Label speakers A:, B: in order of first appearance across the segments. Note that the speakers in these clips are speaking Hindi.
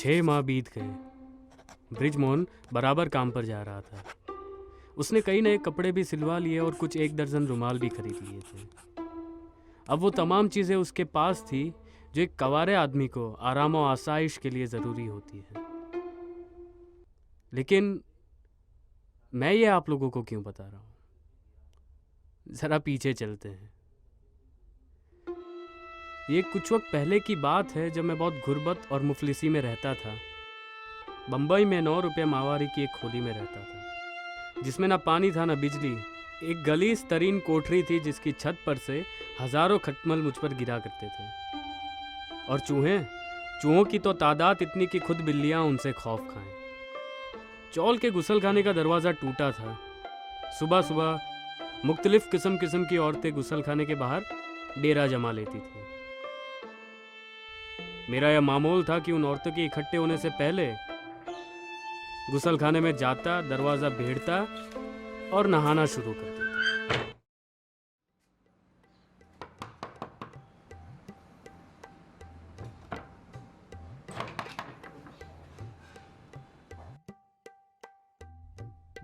A: 6 माह बीत गए। बृजमोहन बराबर काम पर जा रहा था। उसने कई नए कपड़े भी सिलवा लिए और कुछ 1 दर्जन रुमाल भी खरीद लिए थे। अब वो तमाम चीज़ें उसके पास थी जो एक कवारे आदमी को आराम और आसाइश के लिए ज़रूरी होती है। लेकिन मैं ये आप लोगों को क्यों बता रहा हूँ? ज़रा पीछे चलते हैं। ये कुछ वक्त पहले की बात है जब मैं बहुत गुर्बत और मुफलिसी में रहता था। बम्बई में 9 रुपये माहवारी की एक खोली में रहता था, जिसमें ना पानी था ना बिजली। एक गलीस तरीन कोठरी थी जिसकी छत पर से हजारों खटमल मुझ पर गिरा करते थे। और चूहों की तो तादाद इतनी कि खुद बिल्लियां उनसे खौफ खाएं। चौल के गुसलखाने का दरवाज़ा टूटा था। सुबह सुबह मुख्तलिफ किस्म की औरतें गुसलखाने के बाहर डेरा जमा लेती थी। मेरा यह मामूल था कि उन औरतों के इकट्ठे होने से पहले गुसलखाने में जाता, दरवाज़ा भेड़ता और नहाना शुरू कर देता।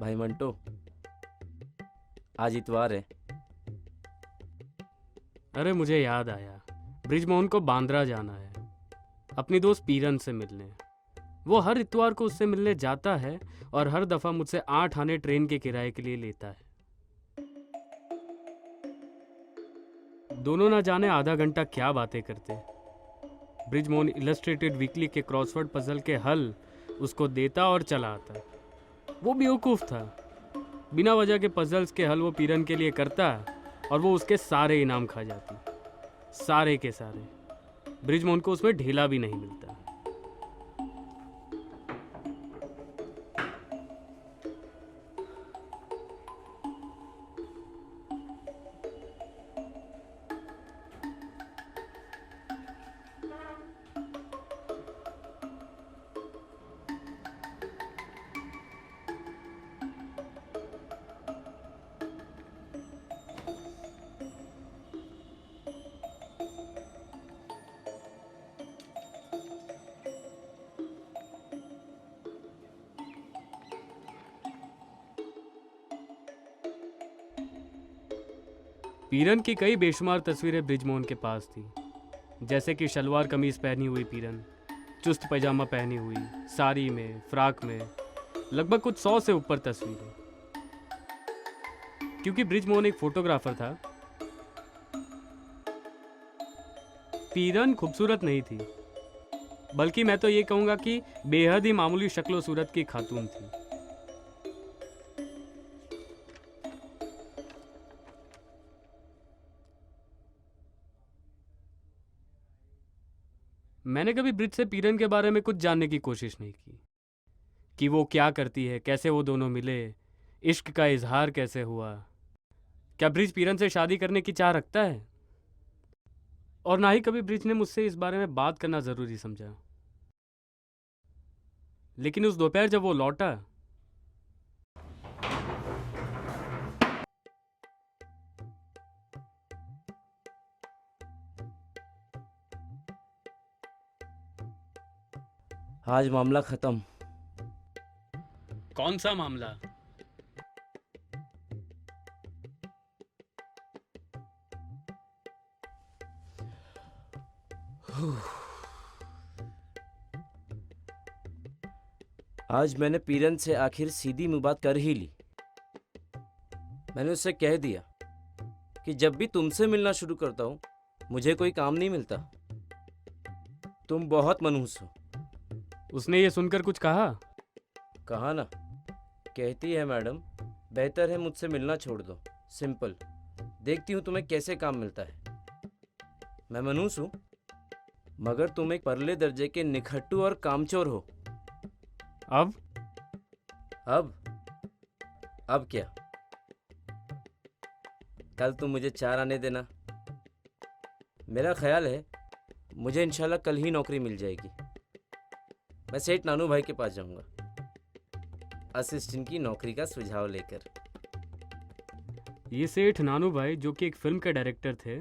B: भाई मंटो, आज इतवार है।
A: अरे मुझे याद आया, बृजमोहन को बांद्रा जाना है अपनी दोस्त पीरन से मिलने। वो हर इतवार को उससे मिलने जाता है और हर दफ़ा मुझसे 8 आने ट्रेन के किराए के लिए लेता है। दोनों ना जाने आधा घंटा क्या बातें करते। बृजमोहन इलस्ट्रेटेड वीकली के क्रॉसवर्ड पजल के हल उसको देता और चला आता। वो बेवकूफ़ था। बिना वजह के पजल्स के हल वो पीरन के लिए करता और वो उसके सारे इनाम खा जाती, सारे के सारे। बृजमोहन को उसमें ढीला भी नहीं मिलता। पीरन की कई बेशुमार तस्वीरें बृजमोहन के पास थी, जैसे कि शलवार कमीज पहनी हुई पीरन, चुस्त पैजामा पहनी हुई, साड़ी में, फ्राक में, लगभग कुछ 100 से ऊपर तस्वीरें। क्योंकि बृजमोहन एक फोटोग्राफर था, पीरन खूबसूरत नहीं थी, बल्कि मैं तो ये कहूँगा कि बेहद ही मामूली शक्लो सूरत की खातून थी। मैंने कभी ब्रिज से पीरन के बारे में कुछ जानने की कोशिश नहीं की कि वो क्या करती है, कैसे वो दोनों मिले, इश्क का इजहार कैसे हुआ, क्या ब्रिज पीरन से शादी करने की चाह रखता है। और ना ही कभी ब्रिज ने मुझसे इस बारे में बात करना ज़रूरी समझा। लेकिन उस दोपहर जब वो लौटा,
B: आज मामला खत्म।
A: कौन सा मामला?
B: आज मैंने पीरन से आखिर सीधी मुंह बात कर ही ली। मैंने उससे कह दिया कि जब भी तुमसे मिलना शुरू करता हूं मुझे कोई काम नहीं मिलता। तुम बहुत मनहूस हो।
A: उसने ये सुनकर कुछ कहा?
B: कहा ना, कहती है मैडम बेहतर है मुझसे मिलना छोड़ दो, सिंपल। देखती हूँ तुम्हें कैसे काम मिलता है। मैं मनहूस हूँ, मगर तुम एक परले दर्जे के निखट्टू और कामचोर हो।
A: अब
B: अब क्या? कल तुम मुझे 4 आने देना। मेरा ख्याल है मुझे इंशाल्लाह कल ही नौकरी मिल जाएगी। मैं सेठ नानू भाई के पास जाऊंगा असिस्टेंट की नौकरी का सुझाव लेकर।
A: ये सेठ नानू भाई, जो कि एक फिल्म के डायरेक्टर थे,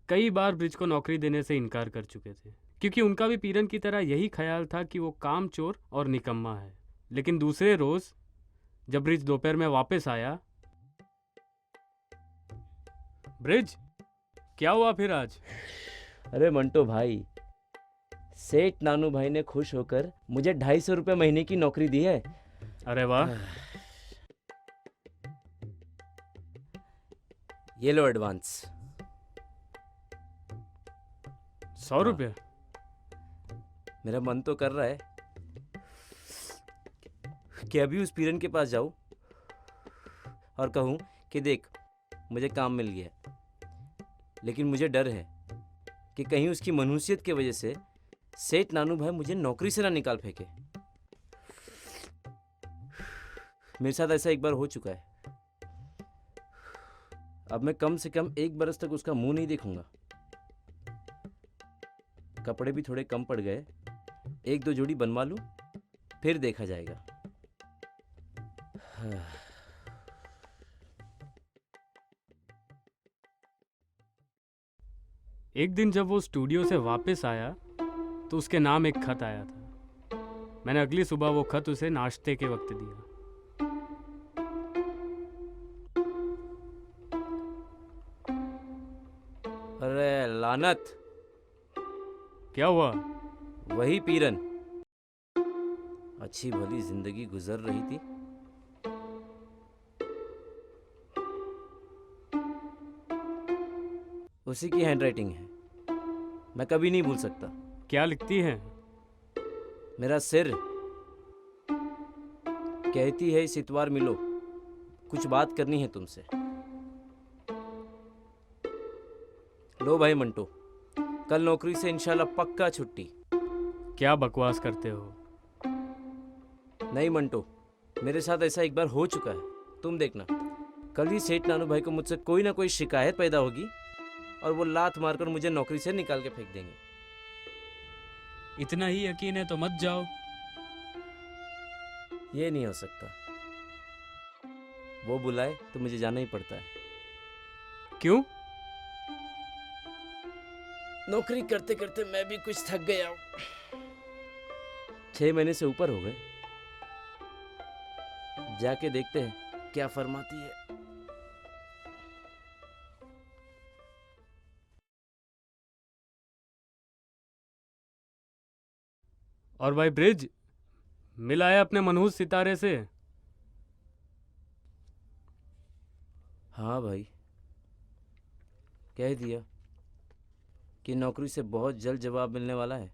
A: कई बार ब्रिज को नौकरी देने से इनकार कर चुके थे, क्योंकि उनका भी पीरन की तरह यही ख्याल था कि वो कामचोर और निकम्मा है। लेकिन दूसरे रोज जब ब्रिज दोपहर में वापस आया। ब्रिज, क्या हुआ फिर आज?
B: अरे मंटो भाई, सेठ नानू भाई ने खुश होकर मुझे 250 रुपये महीने की नौकरी दी है।
A: अरे वाह।
B: ये लो एडवांस।
A: 100 रुपये?
B: मेरा मन तो कर रहा है कि अभी उस पीरन के पास जाऊं और कहूं कि देख, मुझे काम मिल गया। लेकिन मुझे डर है कि कहीं उसकी मनहूसियत की वजह से सेठ नानू भाई मुझे नौकरी से ना निकाल फेंके। मेरे साथ ऐसा एक बार हो चुका है। अब मैं कम से कम 1 बरस तक उसका मुंह नहीं देखूंगा। कपड़े भी थोड़े कम पड़ गए, 1-2 जोड़ी बनवा लूं, फिर देखा जाएगा।
A: एक दिन जब वो स्टूडियो से वापस आया तो उसके नाम एक खत आया था। मैंने अगली सुबह वो खत उसे नाश्ते के वक्त दिया।
B: अरे लानत,
A: क्या हुआ?
B: वही पीरन। अच्छी भली जिंदगी गुजर रही थी, उसी की हैंडराइटिंग है। मैं कभी नहीं भूल सकता।
A: क्या लिखती है?
B: मेरा सिर कहती है इस इतवार मिलो, कुछ बात करनी है तुमसे। लो भाई मंटो, कल नौकरी से इंशाल्लाह पक्का छुट्टी।
A: क्या बकवास करते हो?
B: नहीं मंटो, मेरे साथ ऐसा एक बार हो चुका है। तुम देखना, कल ही सेठ नानू भाई को मुझसे कोई ना कोई शिकायत पैदा होगी और वो लात मारकर मुझे नौकरी से निकाल के फेंक देंगे।
A: इतना ही यकीन है तो मत जाओ।
B: ये नहीं हो सकता। वो बुलाए तो मुझे जाना ही पड़ता है।
A: क्यों?
B: नौकरी करते करते मैं भी कुछ थक गया हूं। 6 महीने से ऊपर हो गए। जाके देखते हैं क्या फरमाती है।
A: और भाई ब्रिज, मिल आया अपने मनहूस सितारे से?
B: हाँ भाई, कह दिया कि नौकरी से बहुत जल्द जवाब मिलने वाला है।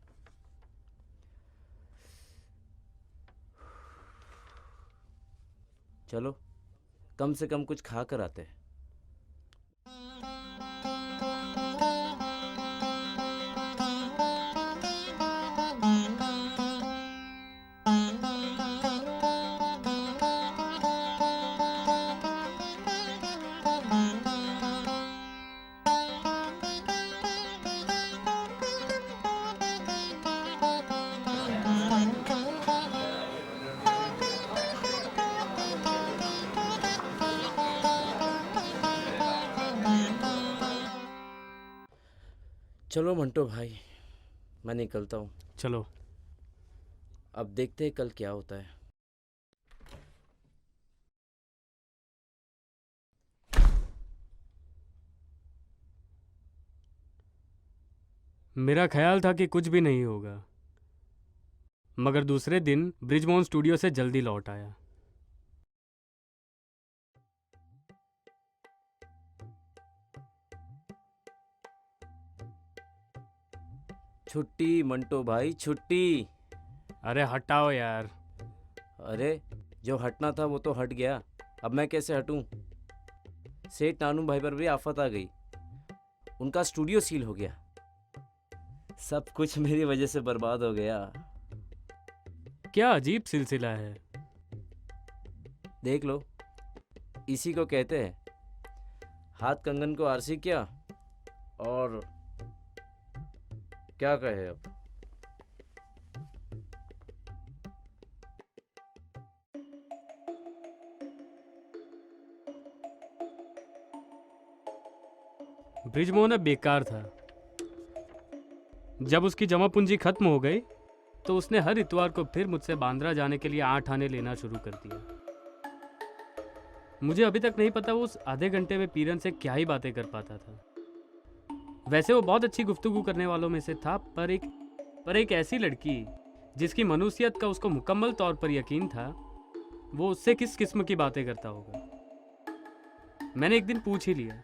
B: चलो, कम से कम कुछ खा कर आते हैं। चलो मंटो भाई, मैं निकलता हूँ।
A: चलो।
B: अब देखते हैं कल क्या होता है।
A: मेरा ख्याल था कि कुछ भी नहीं होगा, मगर दूसरे दिन ब्रिजमोहन स्टूडियो से जल्दी लौट आया।
B: छुट्टी मंटो भाई, छुट्टी।
A: अरे हटाओ यार।
B: अरे, जो हटना था वो तो हट गया, अब मैं कैसे हटूं? सेठ नानू भाई पर भी आफत आ गई। उनका स्टूडियो सील हो गया। सब कुछ मेरी वजह से बर्बाद हो गया।
A: क्या अजीब सिलसिला है।
B: देख लो, इसी को कहते हैं हाथ कंगन को आरसी क्या, और क्या कहे अब।
A: ब्रिजमोहन अब बेकार था। जब उसकी जमा पूंजी खत्म हो गई तो उसने हर इतवार को फिर मुझसे बांद्रा जाने के लिए 8 आने लेना शुरू कर दिया। मुझे अभी तक नहीं पता वो उस आधे घंटे में पीरन से क्या ही बातें कर पाता था। वैसे वो बहुत अच्छी गुफ्तगू करने वालों में से था, पर एक ऐसी लड़की जिसकी मनुष्यत का उसको मुकम्मल तौर पर यकीन था, वो उससे किस किस्म की बातें करता होगा। मैंने एक दिन पूछ ही लिया,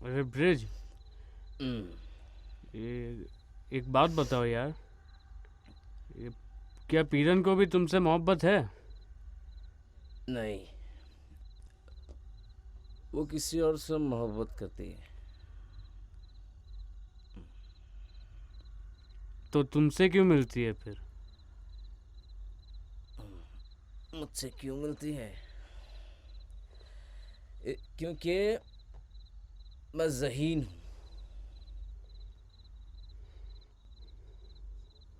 A: अरे ब्रिज, ये एक बात बताओ यार, ये क्या पीरन को भी तुमसे मोहब्बत है?
B: नहीं, वो किसी और से मोहब्बत करती है।
A: तो तुमसे क्यों मिलती है फिर?
B: मुझसे क्यों मिलती है? क्योंकि मैं ज़हीन हूँ।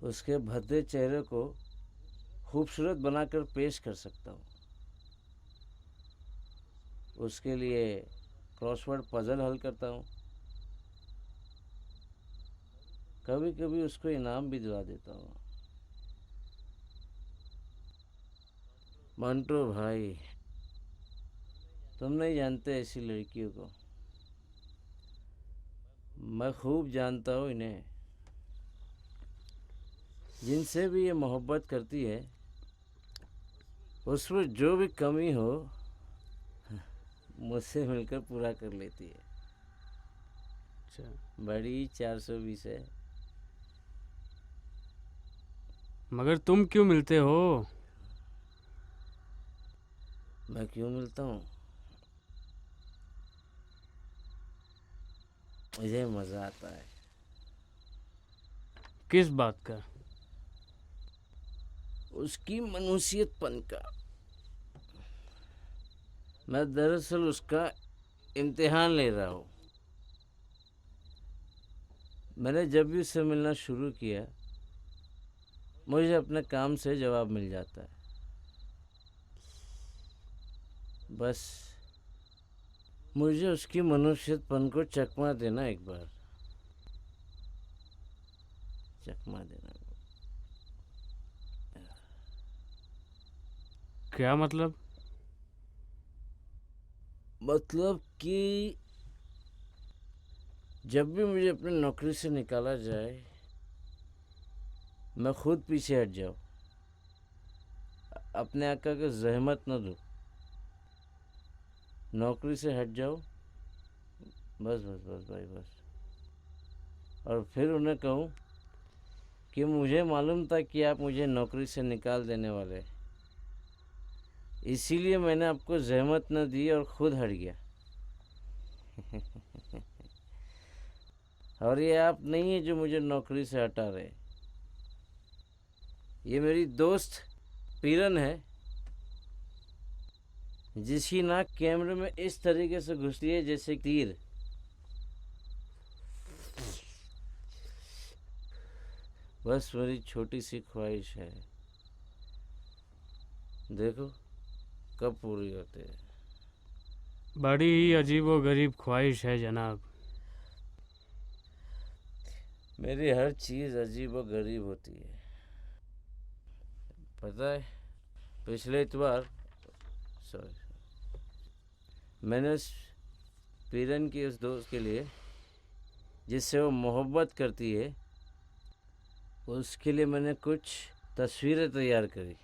B: उसके भद्दे चेहरे को खूबसूरत बनाकर पेश कर सकता हूँ। उसके लिए क्रॉसवर्ड पजल हल करता हूँ। कभी कभी उसको इनाम भी दिला देता हूँ। मंटो भाई, तुम नहीं जानते ऐसी लड़कियों को। मैं खूब जानता हूँ इन्हें। जिनसे भी ये मोहब्बत करती है, उसमें जो भी कमी हो मुझसे मिलकर पूरा कर लेती है।
A: अच्छा,
B: बड़ी 420 है।
A: मगर तुम क्यों मिलते हो?
B: मैं क्यों मिलता हूँ? मुझे मज़ा आता है।
A: किस बात का?
B: उसकी मनुष्यतपन का। मैं दरअसल उसका इम्तिहान ले रहा हूँ। मैंने जब भी उससे मिलना शुरू किया, मुझे अपने काम से जवाब मिल जाता है। बस मुझे उसकी मनुष्यतपन को चकमा देना, एक बार चकमा देना।
A: क्या मतलब?
B: मतलब कि जब भी मुझे अपनी नौकरी से निकाला जाए, मैं खुद पीछे हट जाऊँ, अपने आका को जहमत न दूँ, नौकरी से हट जाओ, बस बस बस भाई बस। और फिर उन्हें कहूँ कि मुझे मालूम था कि आप मुझे नौकरी से निकाल देने वाले, इसीलिए मैंने आपको जहमत न दी और खुद हट गया। और ये आप नहीं है जो मुझे नौकरी से हटा रहे, ये मेरी दोस्त पीरन है, जिसकी नाक कैमरे में इस तरीके से घुसती है जैसे तीर। बस मेरी छोटी सी ख्वाहिश है, देखो कब पूरी होती है।
A: बड़ी ही अजीब व गरीब ख्वाहिश है जनाब।
B: मेरी हर चीज़ अजीब व गरीब होती है। पता है, पिछले इतवार सॉरी मैंने उस पीरन की उस दोस्त के लिए जिससे वो मोहब्बत करती है, उसके लिए मैंने कुछ तस्वीरें तैयार करी।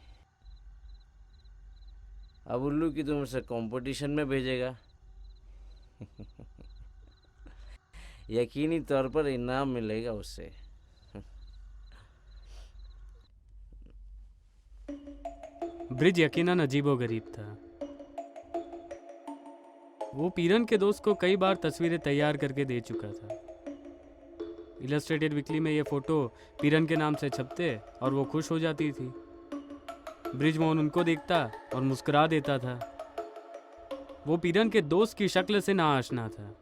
B: अब उल्लू की तुम उसे कंपटीशन में भेजेगा। यकीनी तौर पर इनाम मिलेगा उससे।
A: ब्रिज यकीनन अजीब व गरीब था। वो पीरन के दोस्त को कई बार तस्वीरें तैयार करके दे चुका था। इलस्ट्रेटेड वीकली में ये फ़ोटो पीरन के नाम से छपते और वो खुश हो जाती थी। ब्रिज मोहन उनको देखता और मुस्कुरा देता था। वो पीरन के दोस्त की शक्ल से ना आशना था।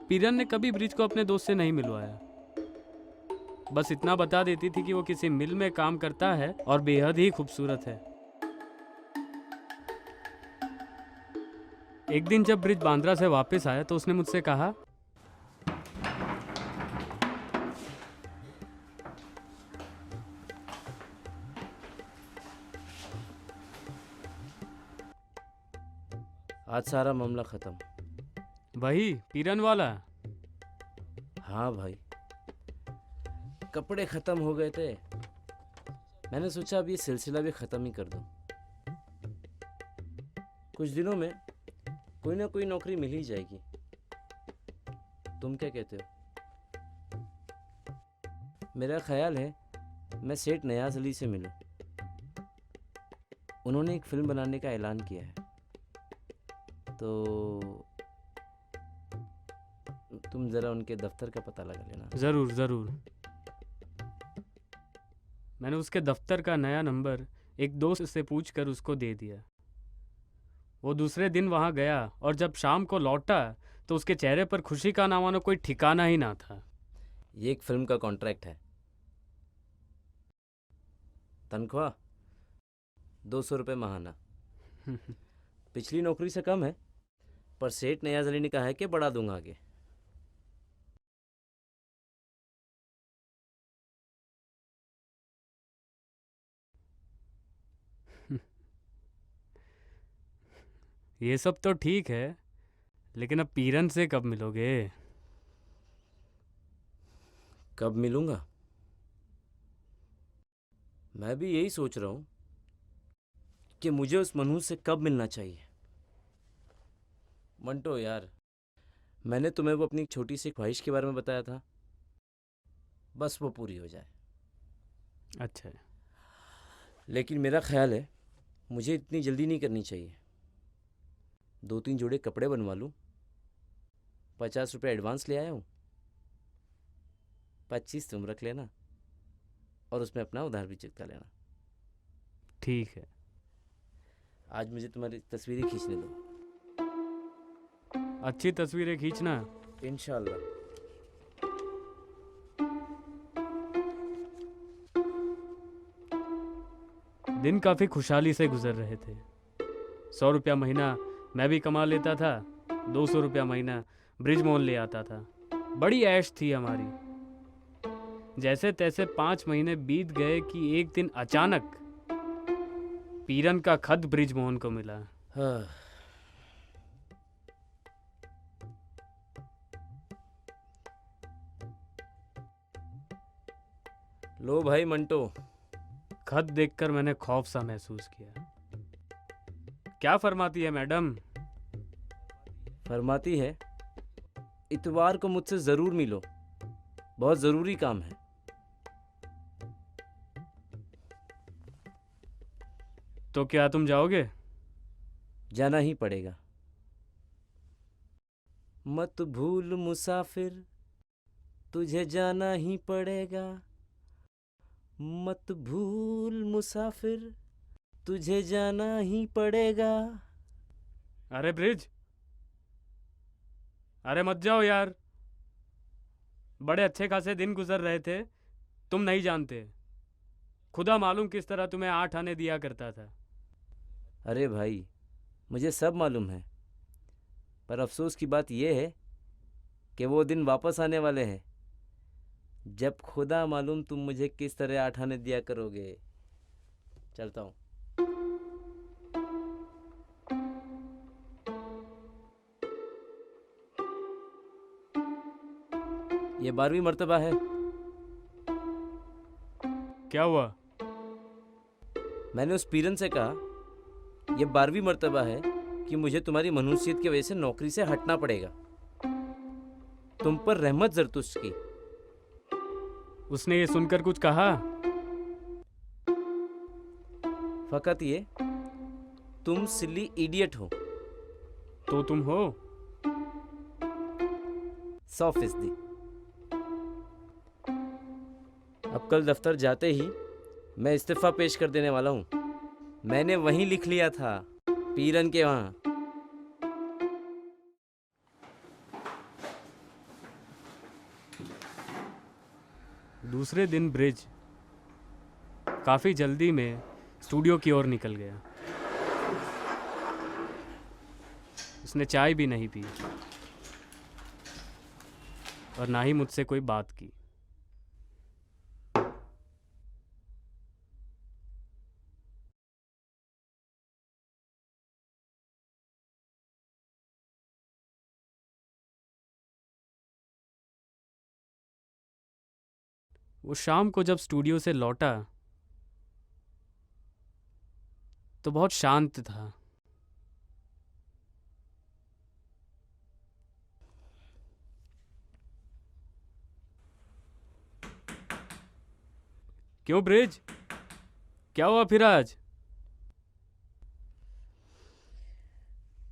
A: पीरन ने कभी ब्रिज को अपने दोस्त से नहीं मिलवाया, बस इतना बता देती थी कि वो किसी मिल में काम करता है और बेहद ही खूबसूरत है। एक दिन जब ब्रिज बांद्रा से वापस आया तो उसने मुझसे कहा,
B: आज सारा मामला खत्म।
A: वही पीरन वाला।
B: हाँ भाई, कपड़े खत्म हो गए थे। मैंने सोचा अब ये सिलसिला भी खत्म ही कर दूं। कुछ दिनों में कोई ना कोई नौकरी मिल ही जाएगी। तुम क्या कहते हो? मेरा ख्याल है मैं सेठ नयाज अली से मिलूं। उन्होंने एक फिल्म बनाने का ऐलान किया है, तो तुम ज़रा उनके दफ्तर का पता लगा लेना।
A: ज़रूर ज़रूर। मैंने उसके दफ्तर का नया नंबर एक दोस्त से पूछकर उसको दे दिया। वो दूसरे दिन वहाँ गया और जब शाम को लौटा तो उसके चेहरे पर खुशी का ना मानो कोई ठिकाना ही ना था।
B: ये एक फिल्म का कॉन्ट्रैक्ट है। तनख्वाह 200 रुपये महाना। पिछली नौकरी से कम है, पर सेठ नयाज अली ने कहा है कि बढ़ा दूंगा आगे।
A: ये सब तो ठीक है, लेकिन अब पीरन से कब मिलोगे?
B: कब मिलूंगा? मैं भी यही सोच रहा हूं कि मुझे उस मनहूस से कब मिलना चाहिए। मंटो यार, मैंने तुम्हें वो अपनी एक छोटी सी ख्वाहिश के बारे में बताया था, बस वो पूरी हो जाए।
A: अच्छा है।
B: लेकिन मेरा ख्याल है मुझे इतनी जल्दी नहीं करनी चाहिए। 2-3 जोड़े कपड़े बनवा लूँ। 50 रुपये एडवांस ले आया हूँ, 25 तुम रख लेना और उसमें अपना उधार भी चुकता लेना।
A: ठीक है।
B: आज मुझे तुम्हारी तस्वीरें खींचने दो।
A: अच्छी तस्वीरें खींचना।
B: इंशाल्लाह।
A: दिन काफ़ी खुशहाली से गुजर रहे थे। 100 रुपया महीना मैं भी कमा लेता था, 200 रुपया महीना ब्रिज मोहन ले आता था। बड़ी ऐश थी हमारी। जैसे तैसे 5 महीने बीत गए कि एक दिन अचानक पीरन का खत ब्रिज मोहन को मिला।
B: हाँ। लो भाई मंटो।
A: खत देखकर मैंने खौफ सा महसूस किया। क्या फरमाती है मैडम?
B: फरमाती है इतवार को मुझसे ज़रूर मिलो, बहुत ज़रूरी काम है।
A: तो क्या तुम जाओगे?
B: जाना ही पड़ेगा। मत भूल मुसाफिर, तुझे जाना ही पड़ेगा। मत भूल मुसाफिर, तुझे जाना ही पड़ेगा।
A: अरे ब्रिज, अरे मत जाओ यार। बड़े अच्छे खासे दिन गुजर रहे थे, तुम नहीं जानते। खुदा मालूम किस तरह तुम्हें 8 आने दिया करता था।
B: अरे भाई, मुझे सब मालूम है, पर अफसोस की बात यह है कि वो दिन वापस आने वाले हैं जब खुदा मालूम तुम मुझे किस तरह 8 आने दिया करोगे। चलता हूँ। ये 12वीं मर्तबा है।
A: क्या हुआ?
B: मैंने उस पीरन से कहा यह 12वीं मर्तबा है कि मुझे तुम्हारी मनुष्यत की वजह से नौकरी से हटना पड़ेगा। तुम पर रहमत जरतुश की।
A: उसने ये सुनकर कुछ कहा?
B: फकत ये, तुम सिली इडियट हो।
A: तो तुम हो?
B: 100%। अब कल दफ्तर जाते ही मैं इस्तीफा पेश कर देने वाला हूँ। मैंने वहीं लिख लिया था, पीरन के वहाँ।
A: दूसरे दिन ब्रिज काफ़ी जल्दी में स्टूडियो की ओर निकल गया। उसने चाय भी नहीं पी और ना ही मुझसे कोई बात की। वो शाम को जब स्टूडियो से लौटा तो बहुत शांत था। क्यों ब्रिज, क्या हुआ फिर आज?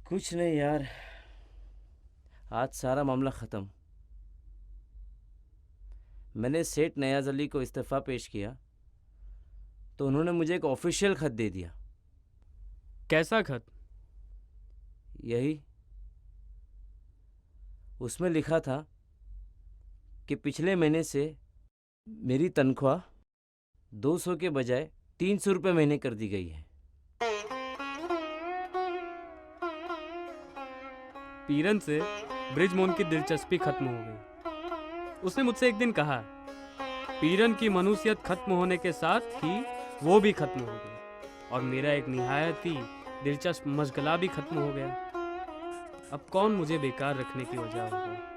B: कुछ नहीं यार, आज सारा मामला ख़त्म। मैंने सेठ नयाज अली को इस्तीफ़ा पेश किया तो उन्होंने मुझे एक ऑफिशियल ख़त दे दिया।
A: कैसा खत?
B: यही, उसमें लिखा था कि पिछले महीने से मेरी तनख्वाह 200 के बजाय 300 रुपये महीने कर दी गई है।
A: पीरन से ब्रिजमोहन की दिलचस्पी खत्म हो गई। उसने मुझसे एक दिन कहा, पीरन की मनुष्यत खत्म होने के साथ ही वो भी खत्म हो गई और मेरा एक निहायत ही दिलचस्प मशगला भी खत्म हो गया। अब कौन मुझे बेकार रखने की वजह होगा?